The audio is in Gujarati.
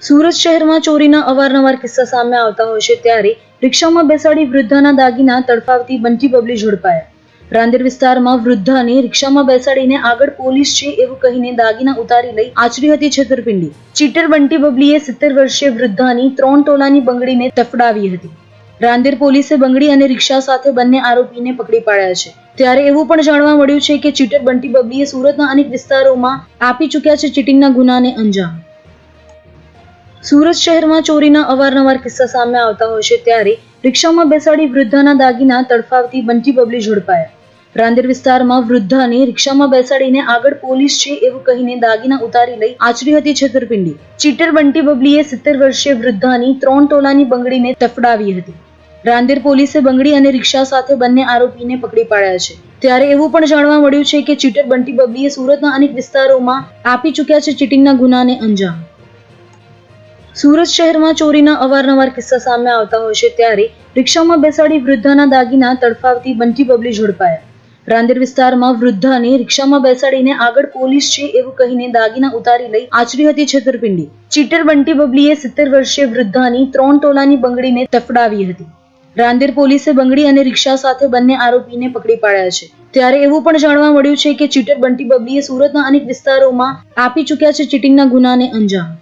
સુરત શહેરમાં ચોરીના અવારનવાર કિસ્સા સામે આવતા હોય છે, ત્યારે રિક્ષામાં બેસાડી વૃદ્ધાના દાગીના તડપાવતી બંટી બબલી ઝડપાયા. રાંદેર વિસ્તારમાં વૃદ્ધાને રિક્ષામાં બેસાડીને આગળ પોલીસ છે એવું કહીને દાગીના ઉતારી લઈ આચરી હતી છેતરપિંડી. ચીટર બંટી બબલીએ 70 વર્ષીય વૃદ્ધાની 3 તોલાની બંગડીને તફડાવી હતી. રાંદેર પોલીસે બંગડી અને રિક્ષા સાથે બંને આરોપીને પકડી પાડ્યા છે. ત્યારે એવું પણ જાણવા મળ્યું છે કે ચીટર બંટી બબલીએ સુરતના અનેક વિસ્તારોમાં આપી ચૂક્યા છે ચીટિંગના ગુનાને અંજામ. સુરત શહેરમાં ચોરીના અવારનવાર કિસ્સા સામે આવતા હોય છે, ત્યારે રિક્ષામાં બેસાડી વૃદ્ધાના દાગીના તડપાવતી બંટી બબલી ઝડપાયા. રાંદેર વિસ્તારમાં વૃદ્ધાને રિક્ષામાં બેસાડીને આગળ પોલીસ છે એવું કહીને દાગીના ઉતારી લઈ આચરી હતી છેતરપિંડી. ચીટર બંટી બબલીએ 70 વર્ષીય વૃદ્ધાની 3 તોલાની બંગડીને તફડાવી હતી. રાંદેર પોલીસે બંગડી અને રિક્ષા સાથે બંને આરોપીને પકડી પાડ્યા છે. ત્યારે એવું પણ જાણવા મળ્યું છે કે ચીટર બંટી બબલીએ સુરતના અનેક વિસ્તારોમાં આપી ચૂક્યા છે ચીટિંગના ગુનાને અંજામ. સુરત શહેરમાં ચોરીના અવારનવાર કિસ્સા સામે આવતા હોય છે, ત્યારે રિક્ષામાં બેસાડી વૃદ્ધાના દાગીના તડપાવતી બંટી બબલી ઝડપાયા. રાંદેર વિસ્તારમાં વૃદ્ધાને રિક્ષામાં બેસાડીને આગળ પોલીસ છે એવું કહીને દાગીના ઉતારી લઈ આચરી હતી છેતરપિંડી. ચીટર બંટી બબલીએ 70 વર્ષીય વૃદ્ધાની 3 તોલાની બંગડીને તફડાવી હતી. રાંદેર પોલીસે બંગડી અને રિક્ષા સાથે બંને આરોપીને પકડી પાડ્યા છે. ત્યારે એવું પણ જાણવા મળ્યું છે કે ચીટર બંટી બબલીએ સુરતના અનેક વિસ્તારોમાં આપી ચૂક્યા છે ચીટિંગના ગુનાને અંજામ.